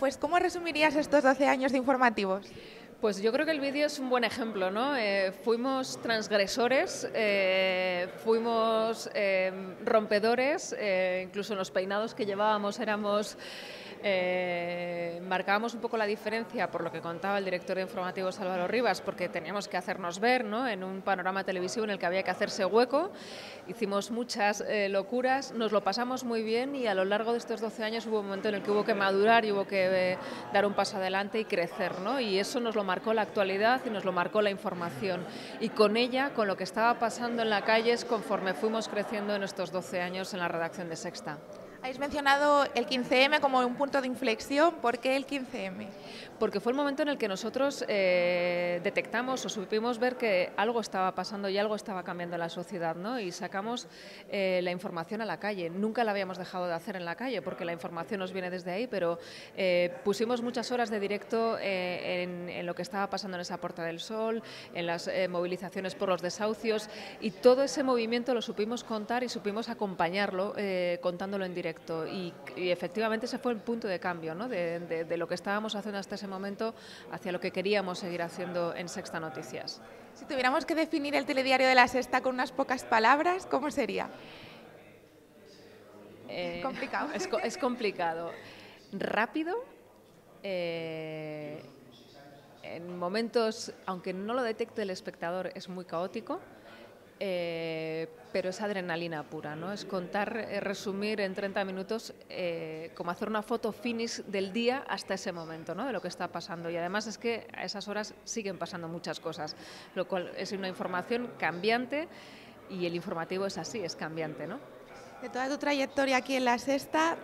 pues ¿cómo resumirías estos 12 años de informativos? Pues yo creo que el vídeo es un buen ejemplo, ¿no? Fuimos transgresores, fuimos rompedores, incluso en los peinados que llevábamos marcábamos un poco la diferencia por lo que contaba el director de informativos Álvaro Rivas, porque teníamos que hacernos ver, ¿no?, en un panorama televisivo en el que había que hacerse hueco. Hicimos muchas locuras, nos lo pasamos muy bien y a lo largo de estos 12 años hubo un momento en el que hubo que madurar y hubo que dar un paso adelante y crecer, ¿no? Y eso nos lo marcó la actualidad y nos lo marcó la información. Y con ella, con lo que estaba pasando en la calle, es conforme fuimos creciendo en estos 12 años en la redacción de Sexta. Habéis mencionado el 15M como un punto de inflexión. ¿Por qué el 15M? Porque fue el momento en el que nosotros detectamos o supimos ver que algo estaba pasando y algo estaba cambiando en la sociedad, ¿no? Y sacamos la información a la calle. Nunca la habíamos dejado de hacer en la calle porque la información nos viene desde ahí, pero pusimos muchas horas de directo en lo que estaba pasando en esa Puerta del Sol, en las movilizaciones por los desahucios, y todo ese movimiento lo supimos contar y supimos acompañarlo contándolo en directo. Y efectivamente ese fue el punto de cambio, ¿no?, de lo que estábamos haciendo hasta ese momento hacia lo que queríamos seguir haciendo en Sexta Noticias. Si tuviéramos que definir el telediario de La Sexta con unas pocas palabras, ¿cómo sería? Complicado. Es complicado. Rápido, en momentos, aunque no lo detecte el espectador, es muy caótico. Pero es adrenalina pura, ¿no? Es contar, resumir en 30 minutos, como hacer una foto finish del día hasta ese momento, ¿no?, de lo que está pasando. Y además es que a esas horas siguen pasando muchas cosas, lo cual es una información cambiante y el informativo es así, es cambiante, ¿no? De toda tu trayectoria aquí en La Sexta,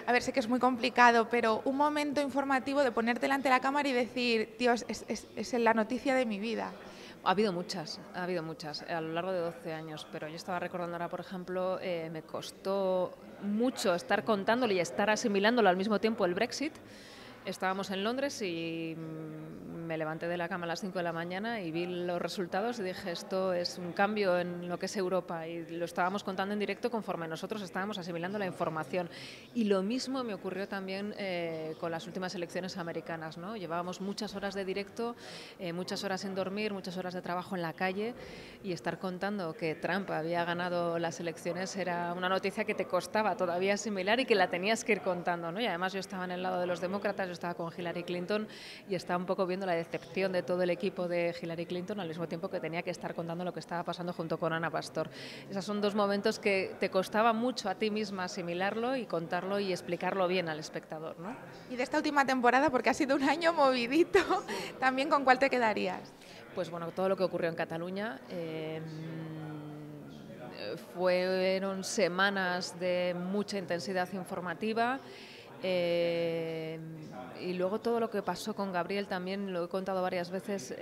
a ver, sé que es muy complicado, pero un momento informativo de ponerte delante de la cámara y decir, Dios, es la noticia de mi vida. Ha habido muchas a lo largo de 12 años, pero yo estaba recordando ahora, por ejemplo, me costó mucho estar contándolo y estar asimilándolo al mismo tiempo el Brexit. Estábamos en Londres y me levanté de la cama a las 5 de la mañana y vi los resultados y dije, esto es un cambio en lo que es Europa, y lo estábamos contando en directo conforme nosotros estábamos asimilando la información. Y lo mismo me ocurrió también con las últimas elecciones americanas, ¿no? Llevábamos muchas horas de directo, muchas horas sin dormir, muchas horas de trabajo en la calle, y estar contando que Trump había ganado las elecciones era una noticia que te costaba todavía asimilar y que la tenías que ir contando, ¿no? Y además yo estaba en el lado de los demócratas, yo estaba con Hillary Clinton y estaba un poco viendo la decepción de todo el equipo de Hillary Clinton al mismo tiempo que tenía que estar contando lo que estaba pasando junto con Ana Pastor. Esos son dos momentos que te costaba mucho a ti misma asimilarlo y contarlo y explicarlo bien al espectador, ¿no? Y de esta última temporada, porque ha sido un año movidito, también, ¿con cuál te quedarías? Pues bueno, todo lo que ocurrió en Cataluña. Fueron semanas de mucha intensidad informativa. Y luego todo lo que pasó con Gabriel también, lo he contado varias veces,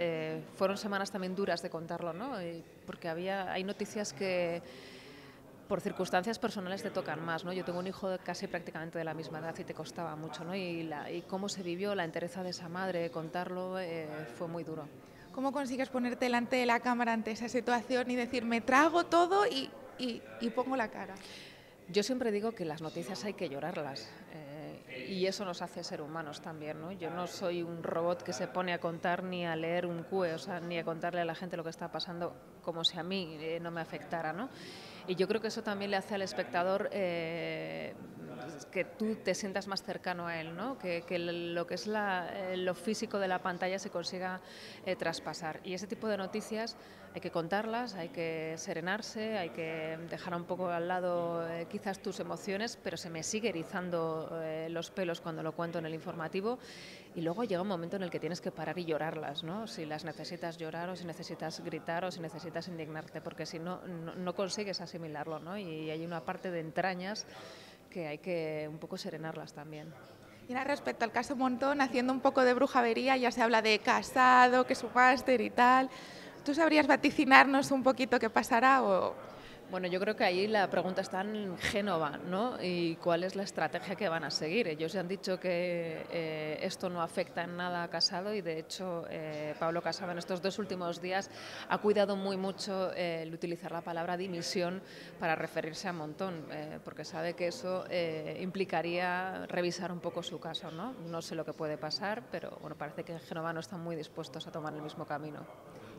fueron semanas también duras de contarlo, ¿no? Porque hay noticias que por circunstancias personales te tocan más, ¿no? Yo tengo un hijo casi prácticamente de la misma edad y te costaba mucho, ¿no? Y cómo se vivió la entereza de esa madre, contarlo, fue muy duro. ¿Cómo consigues ponerte delante de la cámara ante esa situación y decir, me trago todo y pongo la cara? Yo siempre digo que las noticias hay que llorarlas, y eso nos hace ser humanos también, ¿no? Yo no soy un robot que se pone a contar ni a leer un CUE, o sea, ni a contarle a la gente lo que está pasando como si a mí no me afectara, ¿no? Y yo creo que eso también le hace al espectador que tú te sientas más cercano a él, ¿no? Que lo que es lo físico de la pantalla se consiga traspasar. Y ese tipo de noticias hay que contarlas, hay que serenarse, hay que dejar un poco al lado quizás tus emociones, pero se me sigue erizando los pelos cuando lo cuento en el informativo. Y luego llega un momento en el que tienes que parar y llorarlas, ¿no? Si las necesitas llorar, o si necesitas gritar, o si necesitas indignarte, porque si no, no consigues asimilarlo, ¿no? Y hay una parte de entrañas que hay que un poco serenarlas también. Y ahora, respecto al caso Montón, haciendo un poco de brujavería, ya se habla de Casado, que su máster y tal. ¿Tú sabrías vaticinarnos un poquito qué pasará o...? Bueno, yo creo que ahí la pregunta está en Génova, ¿no? Y cuál es la estrategia que van a seguir. Ellos ya han dicho que esto no afecta en nada a Casado y, de hecho, Pablo Casado en estos 2 últimos días ha cuidado muy mucho el utilizar la palabra dimisión para referirse a Montón, porque sabe que eso implicaría revisar un poco su caso, ¿no? No sé lo que puede pasar, pero bueno, parece que en Génova no están muy dispuestos a tomar el mismo camino.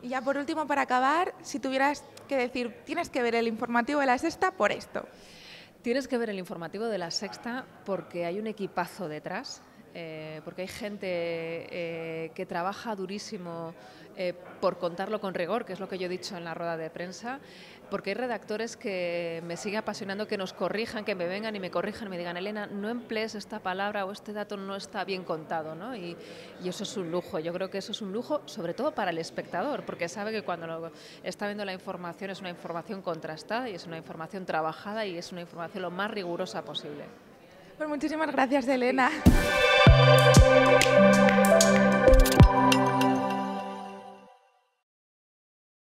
Y ya por último, para acabar, si tuvieras que decir, tienes que ver el informativo de La Sexta por esto. Tienes que ver el informativo de La Sexta porque hay un equipazo detrás, porque hay gente que trabaja durísimo por contarlo con rigor, que es lo que yo he dicho en la rueda de prensa, porque hay redactores que me sigue apasionando, que nos corrijan, que me vengan y me corrijan y me digan, Elena, no emplees esta palabra o este dato no está bien contado, ¿no? Y eso es un lujo. Yo creo que eso es un lujo, sobre todo para el espectador, porque sabe que cuando está viendo la información es una información contrastada y es una información trabajada y es una información lo más rigurosa posible. Pues muchísimas gracias, Elena. Sí.